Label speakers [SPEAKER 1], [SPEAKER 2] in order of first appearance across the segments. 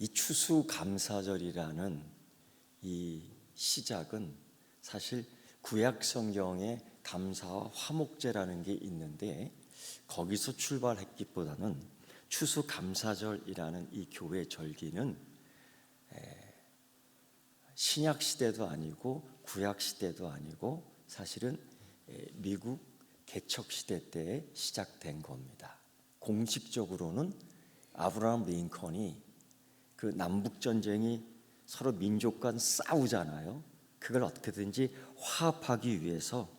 [SPEAKER 1] 이 추수감사절이라는 이 시작은 사실 구약 성경에 감사와 화목제라는 게 있는데 거기서 출발했기보다는 추수감사절이라는 이 교회 절기는 신약 시대도 아니고 구약 시대도 아니고 사실은 미국 개척 시대 때 시작된 겁니다. 공식적으로는 아브라함 링컨이 그 남북 전쟁이 서로 민족 간 싸우잖아요. 그걸 어떻게든지 화합하기 위해서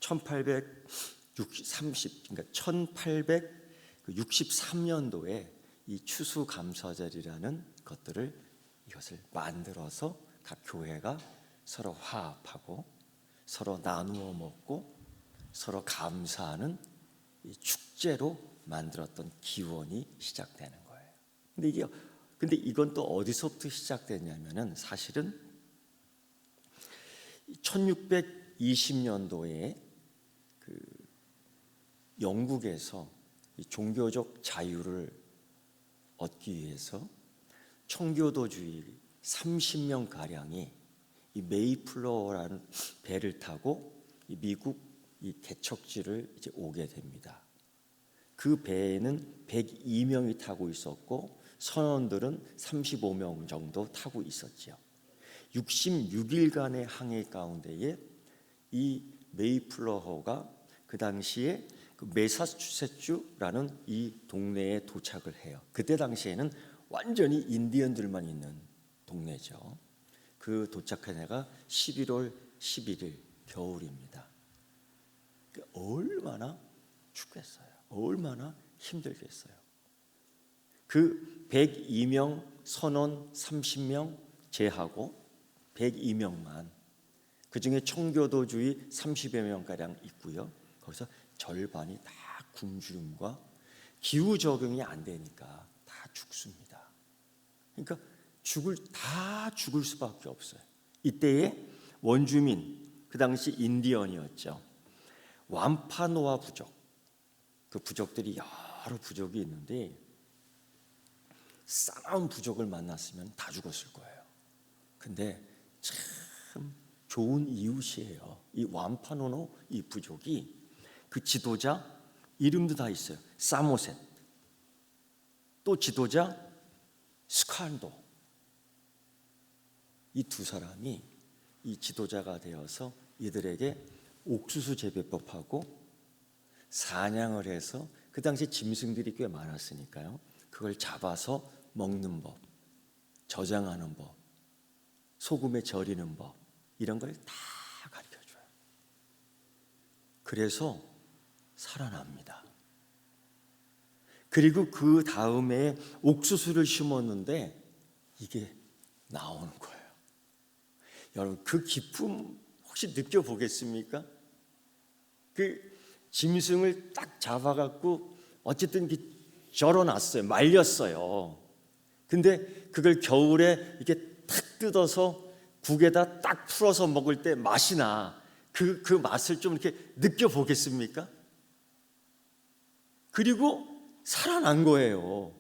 [SPEAKER 1] 1863년도에 이 추수감사절이라는 이것을 만들어서 각 교회가 서로 화합하고 서로 나누어 먹고 서로 감사하는 이 축제로 만들었던 기원이 시작되는 거예요. 근데 이건 또 어디서부터 시작됐냐면은 사실은 1620년도에 그 영국에서 종교적 자유를 얻기 위해서 청교도주의 30명 가량이 이 메이플라워라는 배를 타고 이 미국 이 개척지를 이제 오게 됩니다. 그 배에는 102명이 타고 있었고 선원들은 35명 정도 타고 있었죠. 66일간의 항해 가운데에 이 메이플라워가 그 당시에 그 매사추세츠라는 이 동네에 도착을 해요. 그때 당시에는 완전히 인디언들만 있는 동네죠. 그 도착한 해가 11월 11일 겨울입니다. 얼마나 춥겠어요. 얼마나 힘들겠어요. 그 102명 선원 30명 제하고 102명만, 그중에 청교도주의 30여 명가량 있고요. 거기서 절반이 다 굶주림과 기후 적응이 안 되니까 다 죽습니다. 그러니까 다 죽을 수밖에 없어요. 이때에 원주민, 그 당시 인디언이었죠. 완파노아 부족, 그 부족들이 여러 부족이 있는데 싸나운 부족을 만났으면 다 죽었을 거예요. 근데 참 좋은 이웃이에요. 이 완파노노 이 부족이 그 지도자 이름도 다 있어요. 사모셋, 또 지도자 스칸도. 이 두 사람이 이 지도자가 되어서 이들에게 옥수수 재배법하고 사냥을 해서, 그 당시 짐승들이 꽤 많았으니까요, 그걸 잡아서 먹는 법, 저장하는 법, 소금에 절이는 법, 이런 걸 다 가르쳐줘요. 그래서 살아납니다. 그리고 그 다음에 옥수수를 심었는데 이게 나오는 거예요. 여러분, 그 기쁨 혹시 느껴보겠습니까? 그 짐승을 딱 잡아갖고 어쨌든 절어놨어요. 말렸어요. 근데 그걸 겨울에 이렇게 탁 뜯어서 국에다 딱 풀어서 먹을 때 맛이 나. 그 맛을 좀 이렇게 느껴보겠습니까? 그리고 살아난 거예요.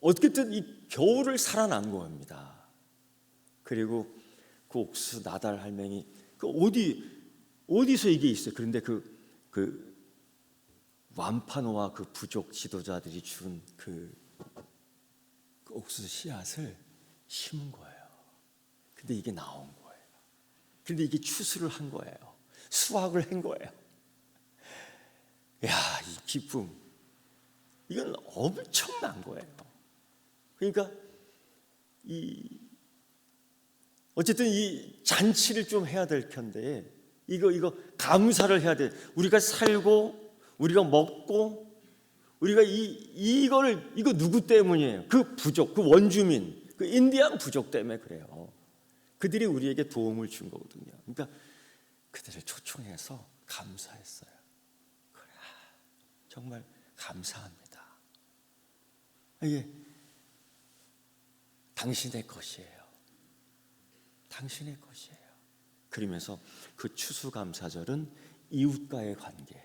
[SPEAKER 1] 어떻게든 이 겨울을 살아난 겁니다. 그리고 그 옥수수 나달 할머니, 어디서 이게 있어요? 그런데 그 완파노와 그 부족 지도자들이 준 그 옥수수 씨앗을 심은 거예요. 근데 이게 나온 거예요. 근데 이게 추수를 한 거예요. 수확을 한 거예요. 야, 이 기쁨, 이건 엄청난 거예요. 그러니까 어쨌든 이 잔치를 좀 해야 될 텐데 이거 감사를 해야 돼. 우리가 살고 우리가 먹고 우리가 이거 누구 때문이에요? 그 부족, 그 원주민, 그 인디안 부족 때문에 그래요. 그들이 우리에게 도움을 준 거거든요. 그러니까 그들을 초청해서 감사했어요. 그래, 정말 감사합니다. 이게 당신의 것이에요. 당신의 것이에요. 그러면서 그 추수감사절은 이웃과의 관계,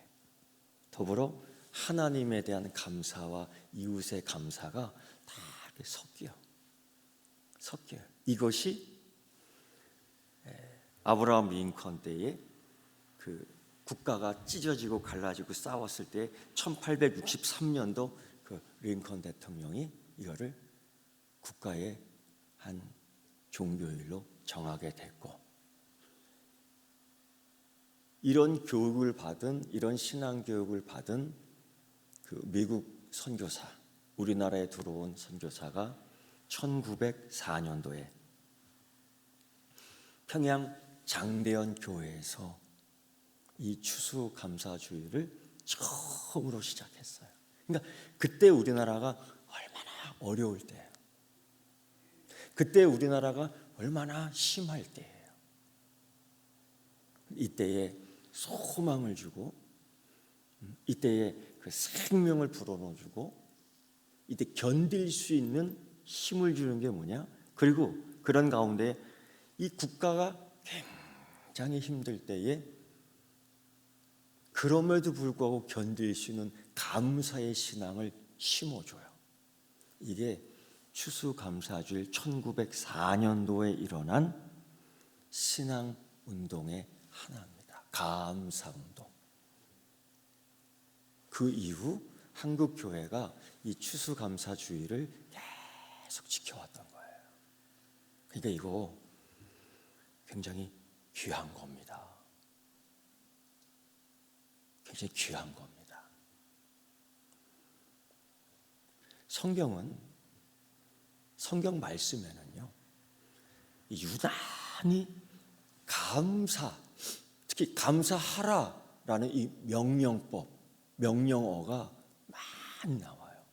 [SPEAKER 1] 더불어 하나님에 대한 감사와 이웃의 감사가 다 섞여요. 이것이 아브라함 링컨 때에 그 국가가 찢어지고 갈라지고 싸웠을 때 1863년도 그 링컨 대통령이 이거를 국가의 한 종교일로 정하게 됐고, 이런 교육을 받은, 이런 신앙 교육을 받은 그 미국 선교사, 우리나라에 들어온 선교사가 1904년도에 평양 장대현 교회에서 이 추수감사주의를 처음으로 시작했어요. 그러니까 그때 우리나라가 얼마나 어려울 때예요. 그때 우리나라가 얼마나 심할 때예요. 이때에 소망을 주고, 이때에 그 생명을 불어넣어주고, 이때 견딜 수 있는 힘을 주는 게 뭐냐? 그리고 그런 가운데 이 국가가 굉장히 힘들 때에 그럼에도 불구하고 견딜 수 있는 감사의 신앙을 심어줘요. 이게 추수감사주일 1904년도에 일어난 신앙운동의 하나입니다. 감사운동. 그 이후 한국 교회가 이 추수감사주의를 계속 지켜왔던 거예요. 그러니까 이거 굉장히 귀한 겁니다. 굉장히 귀한 겁니다. 성경 말씀에는요, 유난히 특히 감사하라라는 이 명령어가 많이 나와요.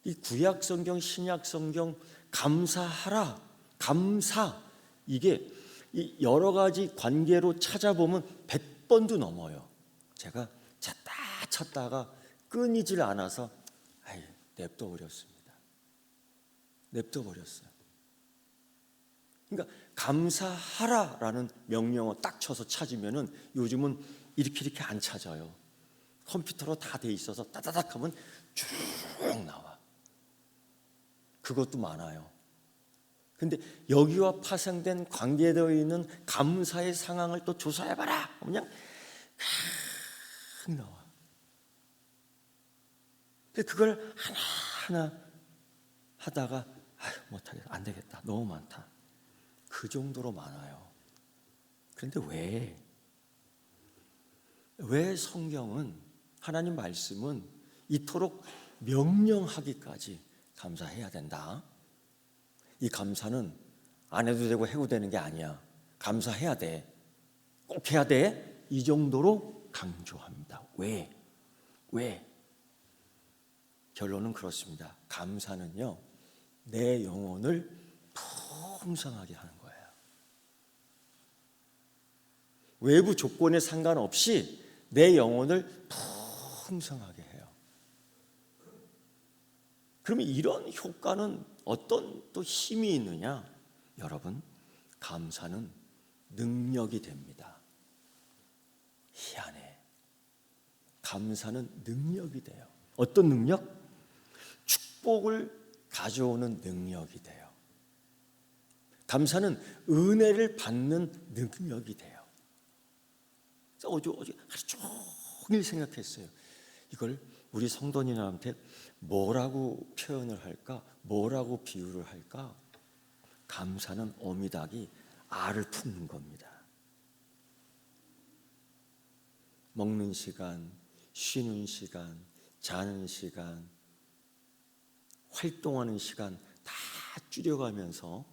[SPEAKER 1] 이 구약 성경, 신약 성경 감사하라, 감사, 이게 이 여러 가지 관계로 찾아보면 100번도 넘어요. 제가 찾다가 끊이질 않아서 냅둬 버렸어요. 그러니까 감사하라라는 명령어 딱 쳐서 찾으면은 요즘은 이렇게 안 찾아요. 컴퓨터로 다 돼 있어서 따다닥 하면 쭉 나와. 그것도 많아요. 근데 여기와 파생된 관계되어 있는 감사의 상황을 또 조사해봐라. 그냥 나와. 근데 그걸 하나하나 하다가 못하겠다, 안 되겠다, 너무 많다. 그 정도로 많아요. 그런데 왜 성경은, 하나님 말씀은 이토록 명령하기까지 감사해야 된다? 이 감사는 안 해도 되고 해도 되는 게 아니야. 감사해야 돼. 꼭 해야 돼. 이 정도로 강조합니다. 왜? 결론은 그렇습니다. 감사는요, 내 영혼을 풍성하게 하는 거예요. 외부 조건에 상관없이 내 영혼을 풍성하게 해요. 그러면 이런 효과는 어떤 또 힘이 있느냐? 여러분, 감사는 능력이 됩니다. 희한해. 감사는 능력이 돼요. 어떤 능력? 축복을 가져오는 능력이 돼요. 감사는 은혜를 받는 능력이 돼요. 어제 하루 종일 생각했어요. 이걸 우리 성도님한테 뭐라고 표현을 할까? 뭐라고 비유를 할까? 감사는 어미닭이 알을 품는 겁니다. 먹는 시간, 쉬는 시간, 자는 시간, 활동하는 시간 다 줄여가면서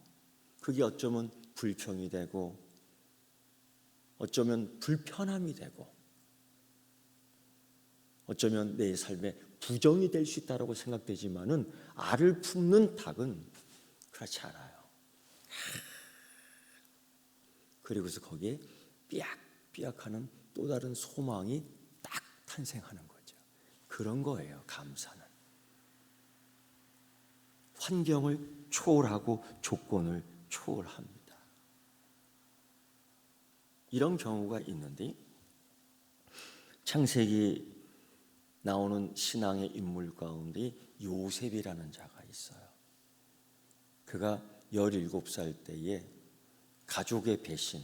[SPEAKER 1] 그게 어쩌면 불평이 되고, 어쩌면 불편함이 되고, 어쩌면 내 삶에 부정이 될 수 있다고 생각되지만은 알을 품는 닭은 그렇지 않아요. 그리고서 거기에 삐약삐약하는 또 다른 소망이 딱 탄생하는 거죠. 그런 거예요, 감사는. 환경을 초월하고 조건을 초월합니다. 이런 경우가 있는데, 창세기 나오는 신앙의 인물 가운데 요셉이라는 자가 있어요. 그가 17살 때에 가족의 배신,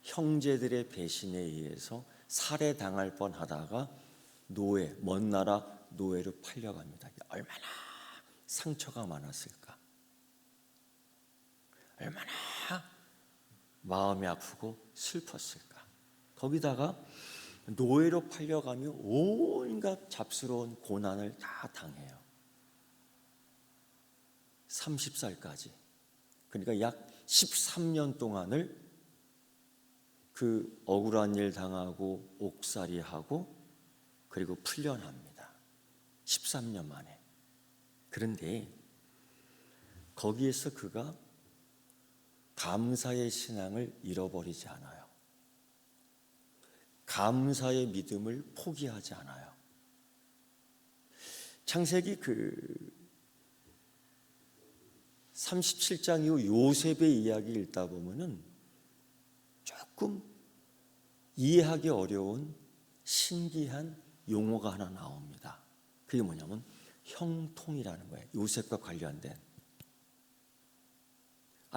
[SPEAKER 1] 형제들의 배신에 의해서 살해당할 뻔하다가 노예, 먼 나라 노예로 팔려갑니다. 얼마나 상처가 많았을까? 얼마나 마음이 아프고 슬펐을까? 거기다가 노예로 팔려가며 온갖 잡스러운 고난을 다 당해요. 30살까지. 그러니까 약 13년 동안을 그 억울한 일 당하고 옥살이하고 그리고 풀려납니다. 13년 만에. 그런데 거기에서 그가 감사의 신앙을 잃어버리지 않아요. 감사의 믿음을 포기하지 않아요. 창세기 37장 이후 요셉의 이야기 읽다 보면은 조금 이해하기 어려운 신기한 용어가 하나 나옵니다. 그게 뭐냐면 형통이라는 거예요. 요셉과 관련된.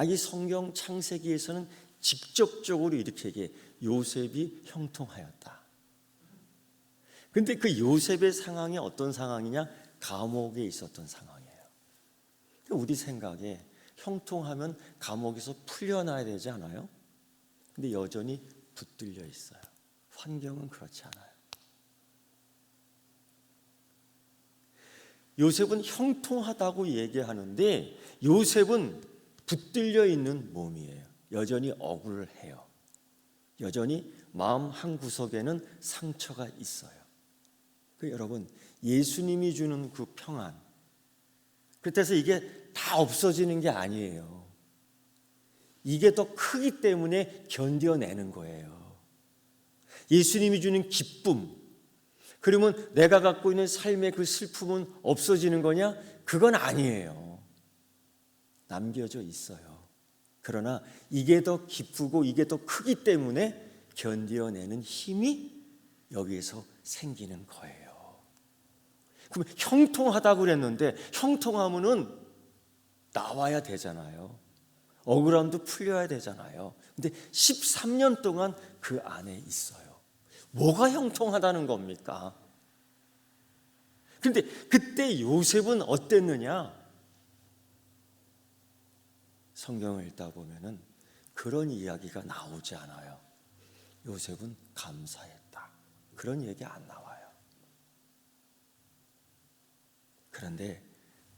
[SPEAKER 1] 이 성경 창세기에서는 직접적으로 이렇게 얘기해. 요셉이 형통하였다. 근데 그 요셉의 상황이 어떤 상황이냐? 감옥에 있었던 상황이에요. 우리 생각에 형통하면 감옥에서 풀려나야 되지 않아요? 근데 여전히 붙들려 있어요. 환경은 그렇지 않아요. 요셉은 형통하다고 얘기하는데 요셉은 붙들려 있는 몸이에요. 여전히 억울해요. 여전히 마음 한구석에는 상처가 있어요. 여러분, 예수님이 주는 그 평안, 그래서 이게 다 없어지는 게 아니에요. 이게 더 크기 때문에 견뎌내는 거예요. 예수님이 주는 기쁨, 그러면 내가 갖고 있는 삶의 그 슬픔은 없어지는 거냐? 그건 아니에요. 남겨져 있어요. 그러나 이게 더 기쁘고 이게 더 크기 때문에 견뎌내는 힘이 여기에서 생기는 거예요. 그럼 형통하다고 그랬는데 형통하면은 나와야 되잖아요. 억울함도 풀려야 되잖아요. 근데 13년 동안 그 안에 있어요. 뭐가 형통하다는 겁니까? 그런데 그때 요셉은 어땠느냐? 성경을 읽다 보면은 그런 이야기가 나오지 않아요. 요셉은 감사했다. 그런 얘기 안 나와요. 그런데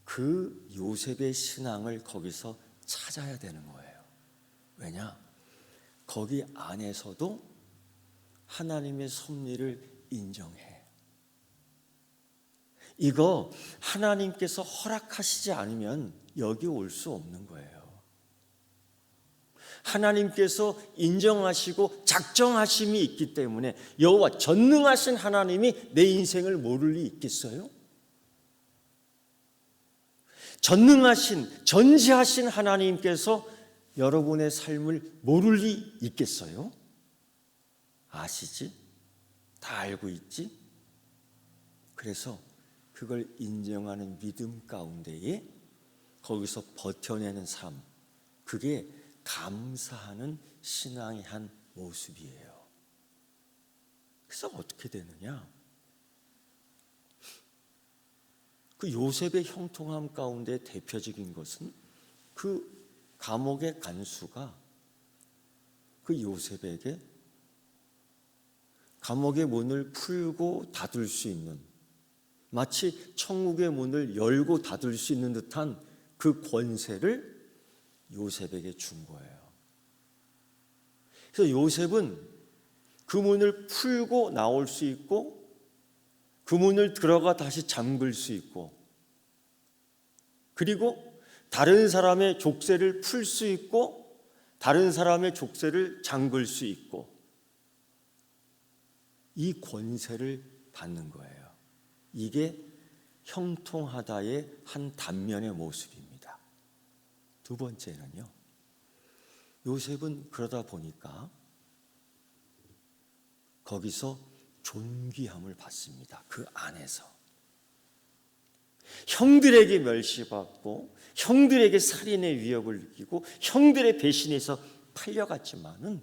[SPEAKER 1] 그 요셉의 신앙을 거기서 찾아야 되는 거예요. 왜냐? 거기 안에서도 하나님의 섭리를 인정해. 이거 하나님께서 허락하시지 않으면 여기 올 수 없는 거예요. 하나님께서 인정하시고 작정하심이 있기 때문에 여호와 전능하신 하나님이 내 인생을 모를 리 있겠어요? 전능하신 전지하신 하나님께서 여러분의 삶을 모를 리 있겠어요? 아시지? 다 알고 있지? 그래서 그걸 인정하는 믿음 가운데에 거기서 버텨내는 삶, 그게 감사하는 신앙의 한 모습이에요. 그래서 어떻게 되느냐? 그 요셉의 형통함 가운데 대표적인 것은 그 감옥의 간수가 그 요셉에게 감옥의 문을 풀고 닫을 수 있는, 마치 천국의 문을 열고 닫을 수 있는 듯한 그 권세를 요셉에게 준 거예요. 그래서 요셉은 그 문을 풀고 나올 수 있고 그 문을 들어가 다시 잠글 수 있고, 그리고 다른 사람의 족쇄를 풀 수 있고 다른 사람의 족쇄를 잠글 수 있고, 이 권세를 받는 거예요. 이게 형통하다의 한 단면의 모습입니다. 두 번째는요, 요셉은 그러다 보니까 거기서 존귀함을 받습니다. 그 안에서. 형들에게 멸시받고 형들에게 살인의 위협을 느끼고 형들의 배신에서 팔려갔지만은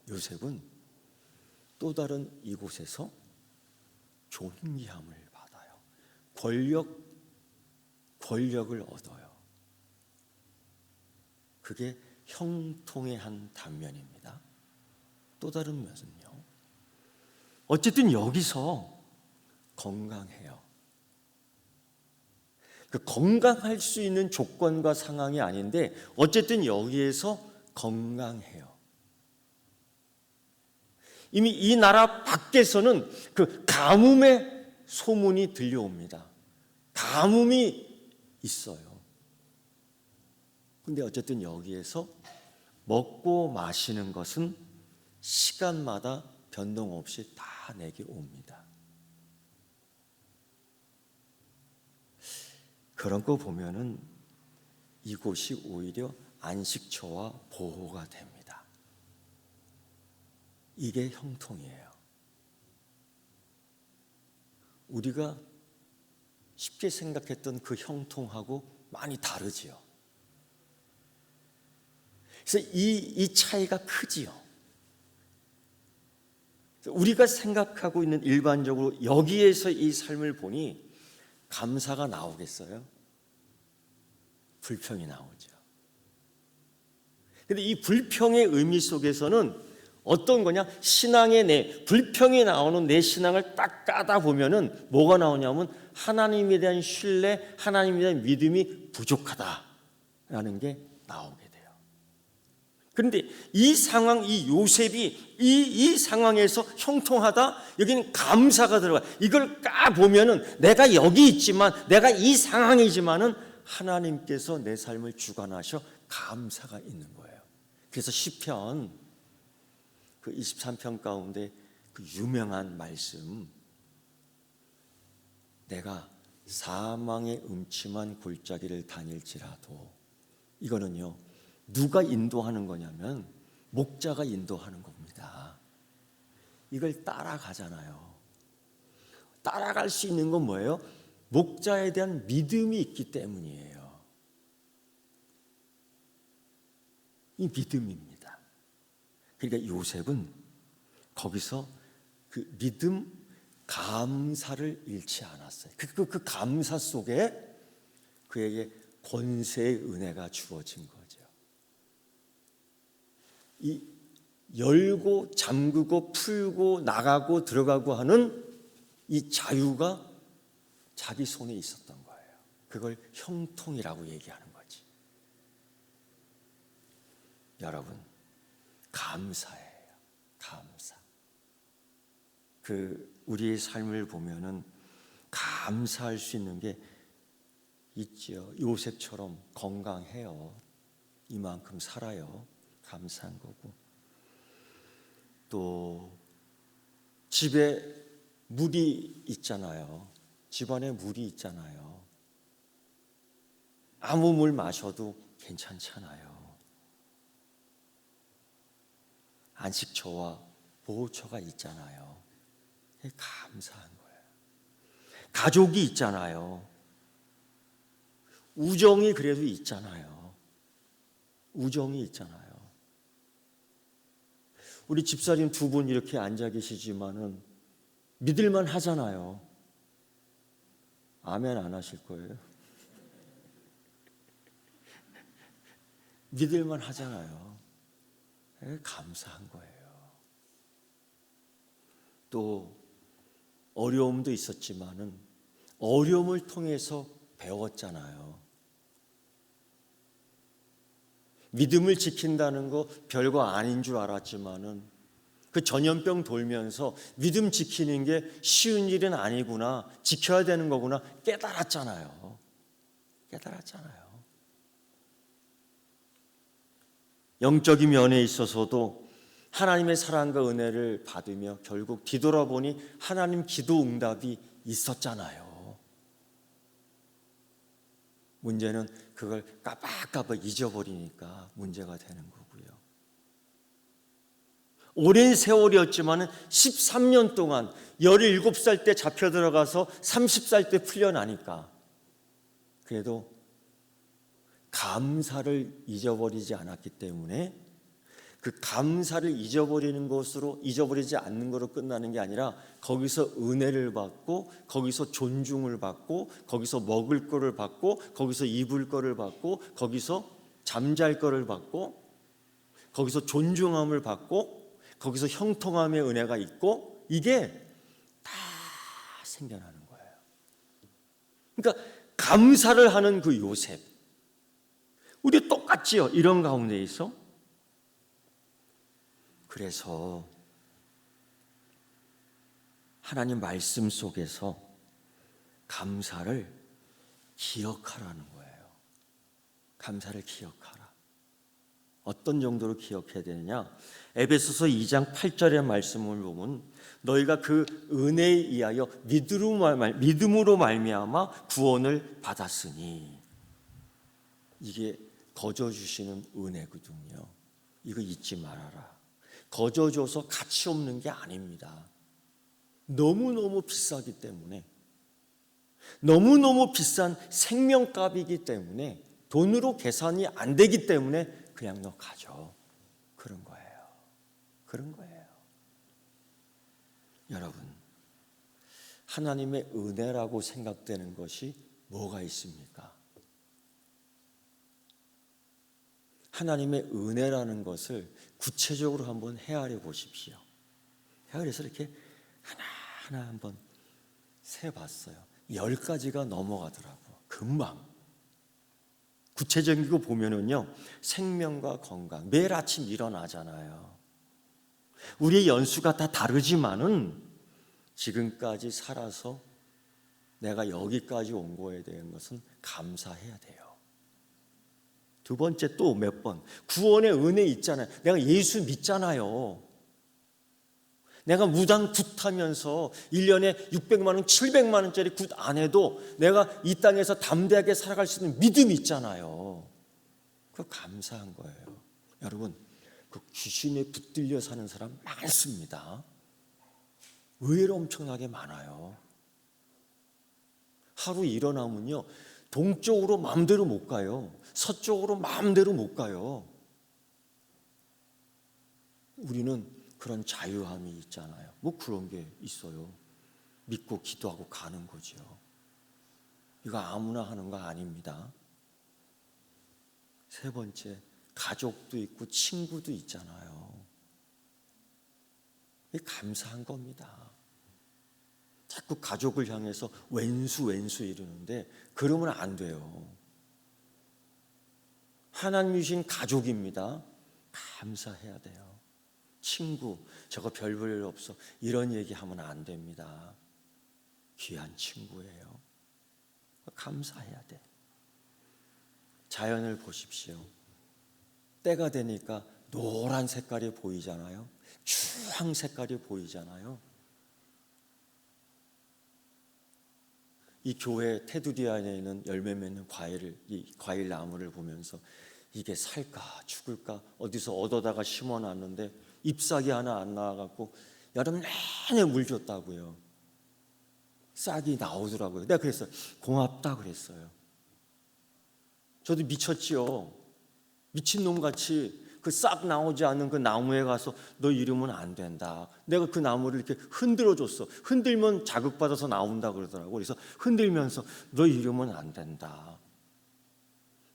[SPEAKER 1] 요셉은 또 다른 이곳에서 존귀함을 받아요. 권력을 얻어요. 그게 형통의 한 단면입니다. 또 다른 면은요. 어쨌든 여기서 건강해요. 그 건강할 수 있는 조건과 상황이 아닌데 어쨌든 여기에서 건강해요. 이미 이 나라 밖에서는 그 가뭄의 소문이 들려옵니다. 가뭄이 있어요. 근데 어쨌든 여기에서 먹고 마시는 것은 시간마다 변동 없이 다 내게 옵니다. 그런 거 보면은 이곳이 오히려 안식처와 보호가 됩니다. 이게 형통이에요. 우리가 쉽게 생각했던 그 형통하고 많이 다르지요. 그래서 이 차이가 크지요. 우리가 생각하고 있는 일반적으로 여기에서 이 삶을 보니 감사가 나오겠어요? 불평이 나오죠. 근데 이 불평의 의미 속에서는 어떤 거냐? 신앙의 내 불평이 나오는 내 신앙을 딱 까다 보면은 뭐가 나오냐면 하나님에 대한 신뢰, 하나님에 대한 믿음이 부족하다라는 게 나오게 돼요. 그런데 이 상황, 이 요셉이 이 상황에서 형통하다, 여기는 감사가 들어가. 이걸 까 보면은 내가 여기 있지만, 내가 이 상황이지만은 하나님께서 내 삶을 주관하셔 감사가 있는 거예요. 그래서 시편 그 23편 가운데 그 유명한 말씀, 내가 사망의 음침한 골짜기를 다닐지라도, 이거는요 누가 인도하는 거냐면 목자가 인도하는 겁니다. 이걸 따라가잖아요. 따라갈 수 있는 건 뭐예요? 목자에 대한 믿음이 있기 때문이에요. 이 믿음입니다. 그러니까 요셉은 거기서 그 믿음, 감사를 잃지 않았어요. 그 감사 속에 그에게 권세의 은혜가 주어진 거죠. 이 열고 잠그고 풀고 나가고 들어가고 하는 이 자유가 자기 손에 있었던 거예요. 그걸 형통이라고 얘기하는 거지. 여러분, 감사해요. 감사. 우리의 삶을 보면은 감사할 수 있는 게 있죠. 요셉처럼 건강해요. 이만큼 살아요. 감사한 거고. 또 집에 물이 있잖아요. 집안에 물이 있잖아요. 아무 물 마셔도 괜찮잖아요. 안식처와 보호처가 있잖아요. 감사한 거예요. 가족이 있잖아요. 우정이 그래도 있잖아요. 우정이 있잖아요. 우리 집사님 두 분 이렇게 앉아 계시지만은 믿을만 하잖아요. 아멘 안 하실 거예요. 믿을만 하잖아요. 감사한 거예요. 또 어려움도 있었지만은 어려움을 통해서 배웠잖아요. 믿음을 지킨다는 거 별거 아닌 줄 알았지만은 그 전염병 돌면서 믿음 지키는 게 쉬운 일은 아니구나, 지켜야 되는 거구나 깨달았잖아요. 깨달았잖아요. 영적인 면에 있어서도 하나님의 사랑과 은혜를 받으며 결국 뒤돌아보니 하나님 기도 응답이 있었잖아요. 문제는 그걸 까박까박 잊어버리니까 문제가 되는 거고요. 오랜 세월이었지만 13년 동안 17살 때 잡혀 들어가서 30살 때 풀려나니까 그래도 감사를 잊어버리지 않았기 때문에 그 감사를 잊어버리지 않는 것으로 끝나는 게 아니라 거기서 은혜를 받고 거기서 존중을 받고 거기서 먹을 거를 받고 거기서 입을 거를 받고 거기서 잠잘 거를 받고 거기서 존중함을 받고 거기서 형통함의 은혜가 있고 이게 다 생겨나는 거예요. 그러니까 감사를 하는 그 요셉, 우리 똑같지요. 이런 가운데 있어. 그래서 하나님 말씀 속에서 감사를 기억하라는 거예요. 감사를 기억하라. 어떤 정도로 기억해야 되느냐? 에베소서 2장 8절의 말씀을 보면 너희가 그 은혜에 의하여 믿음으로 말미암아 구원을 받았으니, 이게 거저 주시는 은혜거든요. 이거 잊지 말아라. 거저 줘서 가치 없는 게 아닙니다. 너무너무 비싸기 때문에, 너무너무 비싼 생명값이기 때문에, 돈으로 계산이 안 되기 때문에 그냥 너 가져. 그런 거예요. 그런 거예요. 여러분, 하나님의 은혜라고 생각되는 것이 뭐가 있습니까? 하나님의 은혜라는 것을 구체적으로 한번 헤아려 보십시오. 헤아려서 이렇게 하나하나 한번 세봤어요. 10가지가 넘어가더라고요. 금방. 구체적인 거 보면은요, 생명과 건강. 매일 아침 일어나잖아요. 우리의 연수가 다 다르지만은 지금까지 살아서 내가 여기까지 온 거에 대한 것은 감사해야 돼요. 두 번째, 또 몇 번 구원의 은혜 있잖아요. 내가 예수 믿잖아요. 내가 무당 굿하면서 1년에 600만 원, 700만 원짜리 굿 안 해도 내가 이 땅에서 담대하게 살아갈 수 있는 믿음이 있잖아요. 그거 감사한 거예요. 여러분, 그 귀신에 붙들려 사는 사람 많습니다. 의외로 엄청나게 많아요. 하루 일어나면요, 동쪽으로 마음대로 못 가요. 서쪽으로 마음대로 못 가요. 우리는 그런 자유함이 있잖아요. 뭐 그런 게 있어요. 믿고 기도하고 가는 거죠. 이거 아무나 하는 거 아닙니다. 세 번째, 가족도 있고 친구도 있잖아요. 이게 감사한 겁니다. 자꾸 가족을 향해서 왼수 이러는데 그러면 안 돼요. 하나님 주신 가족입니다. 감사해야 돼요. 친구, 저거 별 볼 일 없어, 이런 얘기하면 안 됩니다. 귀한 친구예요. 감사해야 돼. 자연을 보십시오. 때가 되니까 노란 색깔이 보이잖아요. 주황 색깔이 보이잖아요. 이 교회 테두리 안에 있는 열매 맺는 이 과일 나무를 보면서 이게 살까 죽을까 어디서 얻어다가 심어놨는데 잎사귀 하나 안 나와갖고 여름 내내 물 줬다고요. 싹이 나오더라고요. 내가 그랬어요. 고맙다 그랬어요. 저도 미쳤지요. 미친놈같이 그 싹 나오지 않는 그 나무에 가서 너 이러면 안 된다. 내가 그 나무를 이렇게 흔들어 줬어. 흔들면 자극받아서 나온다 그러더라고. 그래서 흔들면서 너 이러면 안 된다.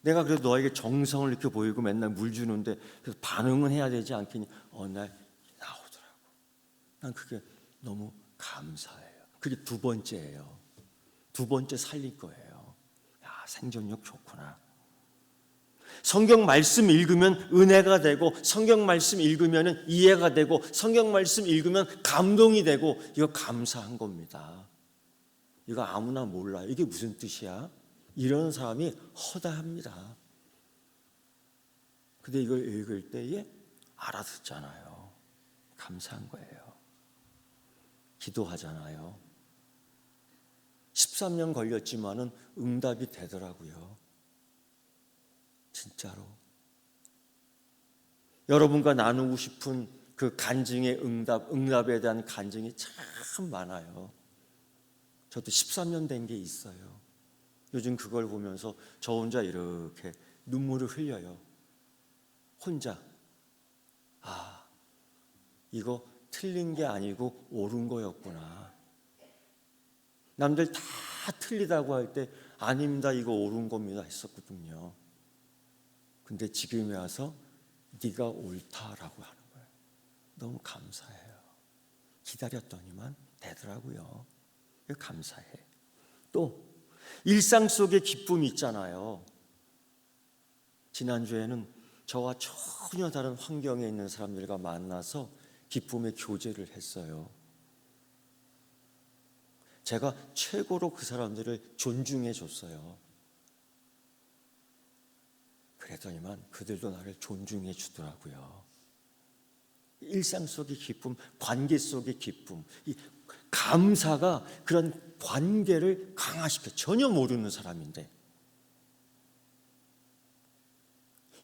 [SPEAKER 1] 내가 그래도 너에게 정성을 이렇게 보이고 맨날 물 주는데 그래서 반응은 해야 되지 않겠니? 어느 날 나오더라고. 난 그게 너무 감사해요. 그게 두 번째예요. 두 번째 살릴 거예요. 야, 생존력 좋구나. 성경 말씀 읽으면 은혜가 되고, 성경 말씀 읽으면 이해가 되고, 성경 말씀 읽으면 감동이 되고, 이거 감사한 겁니다. 이거 아무나 몰라요. 이게 무슨 뜻이야? 이런 사람이 허다합니다. 근데 이걸 읽을 때에 알아듣잖아요. 감사한 거예요. 기도하잖아요. 13년 걸렸지만은 응답이 되더라고요. 진짜로. 여러분과 나누고 싶은 그 간증의 응답에 대한 간증이 참 많아요. 저도 13년 된 게 있어요. 요즘 그걸 보면서 저 혼자 이렇게 눈물을 흘려요. 혼자. 아, 이거 틀린 게 아니고 옳은 거였구나. 남들 다 틀리다고 할 때 아닙니다, 이거 옳은 겁니다 했었거든요. 근데 지금에 와서 네가 옳다라고 하는 거예요. 너무 감사해요. 기다렸더니만 되더라고요. 감사해. 또 일상 속의 기쁨이 있잖아요. 지난주에는 저와 전혀 다른 환경에 있는 사람들과 만나서 기쁨의 교제를 했어요. 제가 최고로 그 사람들을 존중해 줬어요. 그랬더니만 그들도 나를 존중해 주더라고요. 일상 속의 기쁨, 관계 속의 기쁨, 이 감사가 그런 관계를 강화시켜. 전혀 모르는 사람인데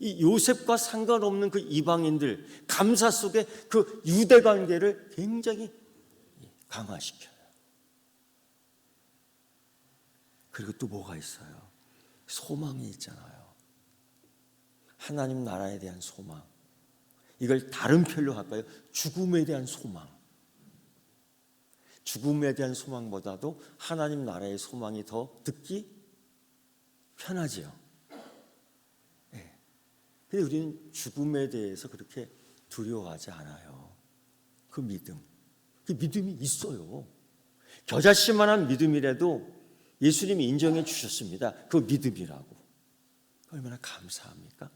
[SPEAKER 1] 이 요셉과 상관없는 그 이방인들, 감사 속에 그 유대 관계를 굉장히 강화시켜요. 그리고 또 뭐가 있어요? 소망이 있잖아요. 하나님 나라에 대한 소망. 이걸 다른 표현로 할까요? 죽음에 대한 소망. 죽음에 대한 소망보다도 하나님 나라의 소망이 더 듣기 편하지요. 네. 근데 우리는 죽음에 대해서 그렇게 두려워하지 않아요. 그 믿음. 그 믿음이 있어요. 겨자씨만한 믿음이라도 예수님이 인정해 주셨습니다. 그 믿음이라고. 얼마나 감사합니까?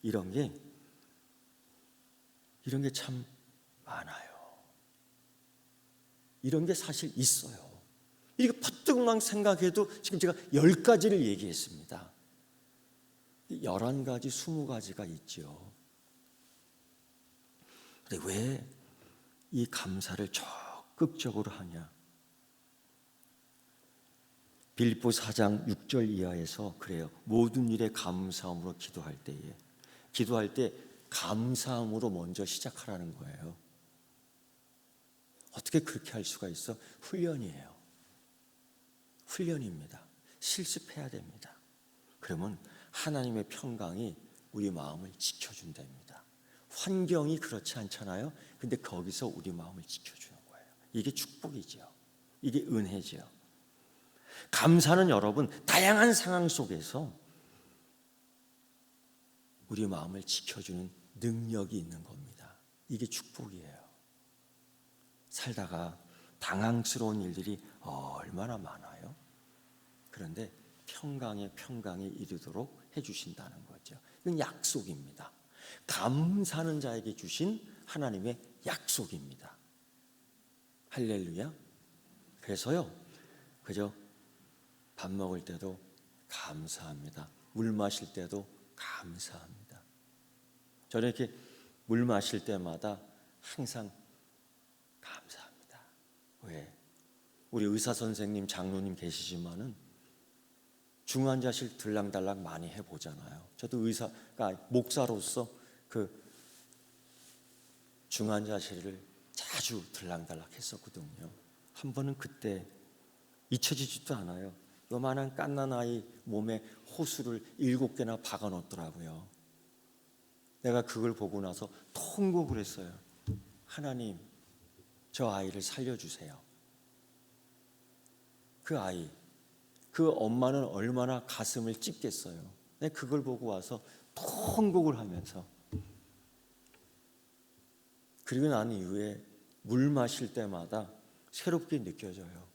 [SPEAKER 1] 이런 게 참 많아요. 이런 게 사실 있어요. 이렇게 퍼뜩만 생각해도 지금 제가 10가지를 얘기했습니다. 11가지, 20가지가 있죠. 근데 왜 이 감사를 적극적으로 하냐? 빌립보 4장 6절 이하에서 그래요. 모든 일에 감사함으로 기도할 때 감사함으로 먼저 시작하라는 거예요. 어떻게 그렇게 할 수가 있어? 훈련이에요. 훈련입니다. 실습해야 됩니다. 그러면 하나님의 평강이 우리 마음을 지켜준답니다. 환경이 그렇지 않잖아요. 근데 거기서 우리 마음을 지켜주는 거예요. 이게 축복이죠. 이게 은혜죠. 감사는 여러분 다양한 상황 속에서 우리 마음을 지켜주는 능력이 있는 겁니다. 이게 축복이에요. 살다가 당황스러운 일들이 얼마나 많아요. 그런데 평강에 이르도록 해주신다는 거죠. 이건 약속입니다. 감사하는 자에게 주신 하나님의 약속입니다. 할렐루야. 그래서요, 그저 밥 먹을 때도 감사합니다. 물 마실 때도 감사합니다. 저는 이렇게 물 마실 때마다 항상 감사합니다. 왜? 우리 의사 선생님, 장로님 계시지만은 중환자실 들락달락 많이 해보잖아요. 저도 목사로서 그 중환자실을 자주 들락달락 했었거든요. 한 번은 그때 잊혀지지도 않아요. 요만한 갓난 아이 몸에 호수를 7개나 박아 놓더라고요. 내가 그걸 보고 나서 통곡을 했어요. 하나님, 저 아이를 살려주세요. 그 엄마는 얼마나 가슴을 찢겠어요. 내가 그걸 보고 와서 통곡을 하면서, 그리고 난 이후에 물 마실 때마다 새롭게 느껴져요.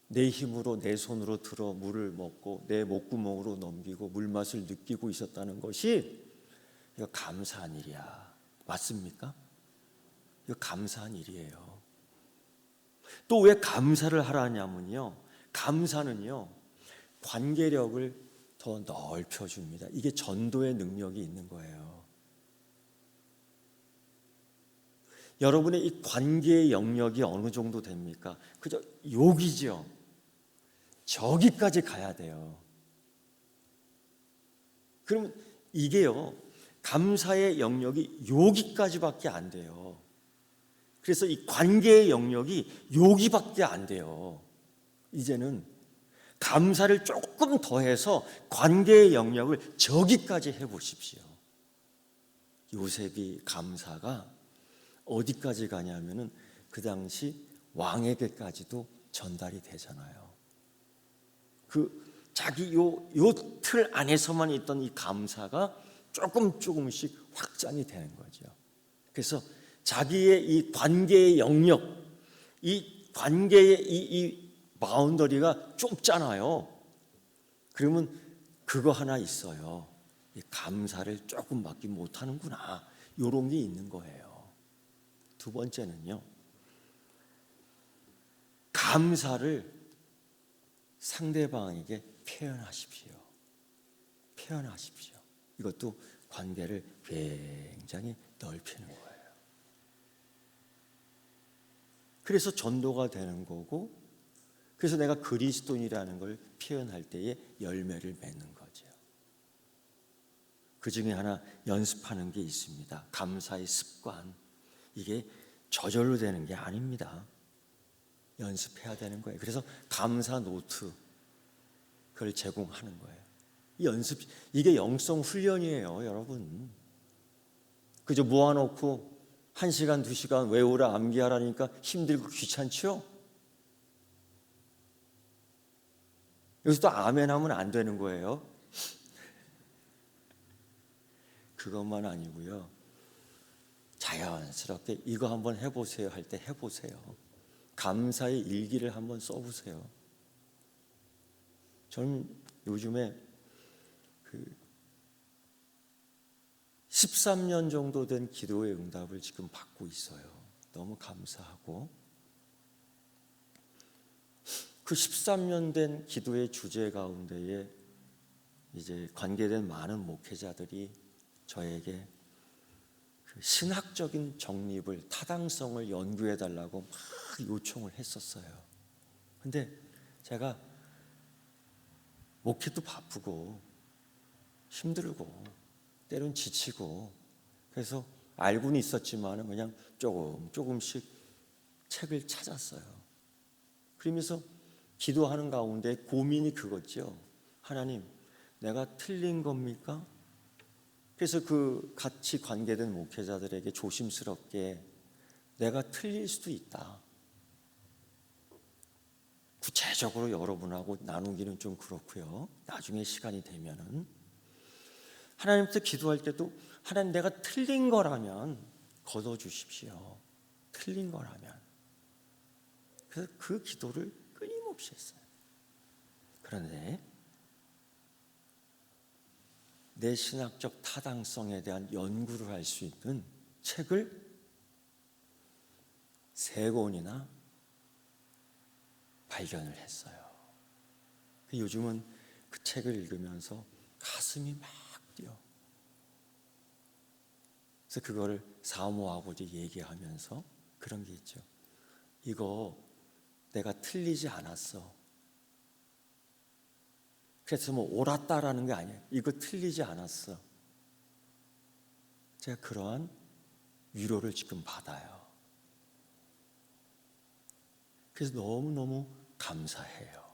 [SPEAKER 1] 내 힘으로 내 손으로 들어 물을 먹고 내 목구멍으로 넘기고 물맛을 느끼고 있었다는 것이 이거 감사한 일이야. 맞습니까? 이거 감사한 일이에요. 또 왜 감사를 하라냐면요, 감사는요 관계력을 더 넓혀줍니다. 이게 전도의 능력이 있는 거예요. 여러분의 이 관계의 영역이 어느 정도 됩니까? 그저 여기죠. 저기까지 가야 돼요. 그러면 이게요, 감사의 영역이 여기까지밖에 안 돼요. 그래서 이 관계의 영역이 여기밖에 안 돼요. 이제는 감사를 조금 더해서 관계의 영역을 저기까지 해보십시오. 요셉이 감사가 어디까지 가냐면은 그 당시 왕에게까지도 전달이 되잖아요. 그 자기 요 틀 안에서만 있던 이 감사가 조금씩 확장이 되는 거죠. 그래서 자기의 이 관계의 영역, 이 관계의 이 바운더리가 좁잖아요. 그러면 그거 하나 있어요. 이 감사를 조금밖에 못하는구나. 이런 게 있는 거예요. 두 번째는요, 감사를 상대방에게 표현하십시오. 표현하십시오. 이것도 관계를 굉장히 넓히는 거예요. 그래서 전도가 되는 거고, 그래서 내가 그리스도인이라는 걸 표현할 때에 열매를 맺는 거죠. 그 중에 하나 연습하는 게 있습니다. 감사의 습관. 이게 저절로 되는 게 아닙니다. 연습해야 되는 거예요. 그래서 감사 노트 그걸 제공하는 거예요. 이 연습, 이게 영성 훈련이에요, 여러분. 그저 모아놓고 1시간, 2시간 외우라 암기하라니까 힘들고 귀찮죠? 여기서 또 아멘 하면 안 되는 거예요. 그것만 아니고요. 자연스럽게 이거 한번 해보세요 할 때 해보세요. 감사의 일기를 한번 써보세요. 저는 요즘에 13년 정도 된 기도의 응답을 지금 받고 있어요. 너무 감사하고, 그 13년 된 기도의 주제 가운데에 이제 관계된 많은 목회자들이 저에게 그 신학적인 정립을, 타당성을 연구해 달라고 막 요청을 했었어요. 근데 제가 목회도 바쁘고 힘들고 때론 지치고, 그래서 알고는 있었지만 그냥 조금씩 책을 찾았어요. 그러면서 기도하는 가운데 고민이 그거죠. 하나님, 내가 틀린 겁니까? 그래서 그 같이 관계된 목회자들에게 조심스럽게 내가 틀릴 수도 있다. 구체적으로 여러분하고 나누기는 좀 그렇고요. 나중에 시간이 되면은 하나님께 기도할 때도 하나님, 내가 틀린 거라면 걷어주십시오. 틀린 거라면. 그래서 그 기도를 끊임없이 했어요. 그런데 내 신학적 타당성에 대한 연구를 할 수 있는 책을 3권이나 발견을 했어요. 요즘은 그 책을 읽으면서 가슴이 막 뛰어. 그래서 그거를 사모하고 얘기하면서 그런 게 있죠. 이거 내가 틀리지 않았어. 그래서 뭐 옳았다라는 게 아니에요. 이거 틀리지 않았어. 제가 그러한 위로를 지금 받아요. 그래서 너무너무 감사해요.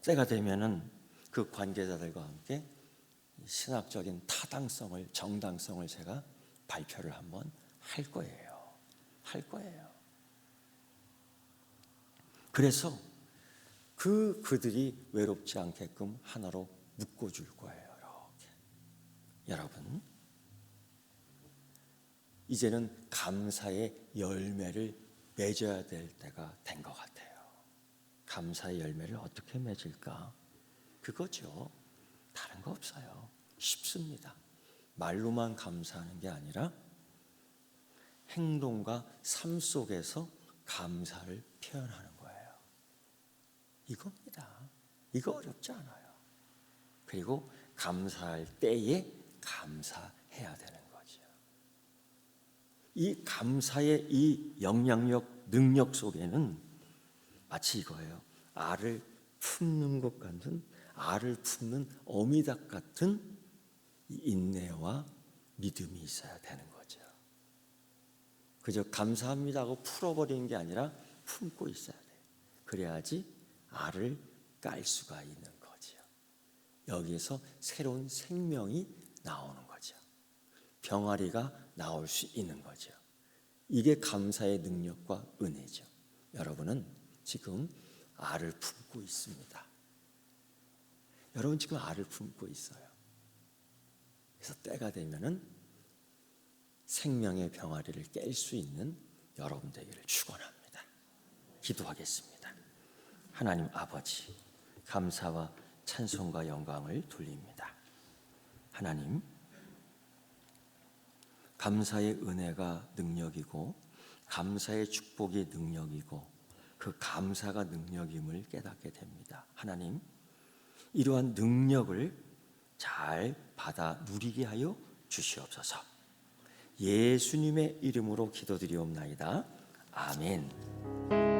[SPEAKER 1] 때가 되면은 그 관계자들과 함께 신학적인 타당성을, 정당성을 제가 발표를 한번 할 거예요. 할 거예요. 그래서 그들이 외롭지 않게끔 하나로 묶어줄 거예요. 이렇게. 여러분, 이제는 감사의 열매를 맺어야 될 때가 된 것 같아요. 감사의 열매를 어떻게 맺을까? 그거죠. 다른 거 없어요. 쉽습니다. 말로만 감사하는 게 아니라 행동과 삶 속에서 감사를 표현하는 거예요. 이겁니다. 이거 어렵지 않아요. 그리고 감사할 때에 감사해야 되는 거죠. 이 감사의 이 영향력, 능력 속에는 마치 이거예요. 알을 품는 것 같은, 알을 품는 어미닭 같은 이 인내와 믿음이 있어야 되는 거죠. 그저 감사합니다 하고 풀어버리는 게 아니라 품고 있어야 돼요. 그래야지 알을 깔 수가 있는 거죠. 여기에서 새로운 생명이 나오는 거죠. 병아리가 나올 수 있는 거죠. 이게 감사의 능력과 은혜죠. 여러분은 지금 알을 품고 있습니다. 여러분 지금 알을 품고 있어요. 그래서 때가 되면은 생명의 병아리를 깰 수 있는 여러분 되기를 축원합니다. 기도하겠습니다. 하나님 아버지, 감사와 찬송과 영광을 돌립니다. 하나님, 감사의 은혜가 능력이고 감사의 축복이 능력이고 그 감사가 능력임을 깨닫게 됩니다. 하나님, 이러한 능력을 잘 받아 누리게 하여 주시옵소서. 예수님의 이름으로 기도드리옵나이다. 아멘.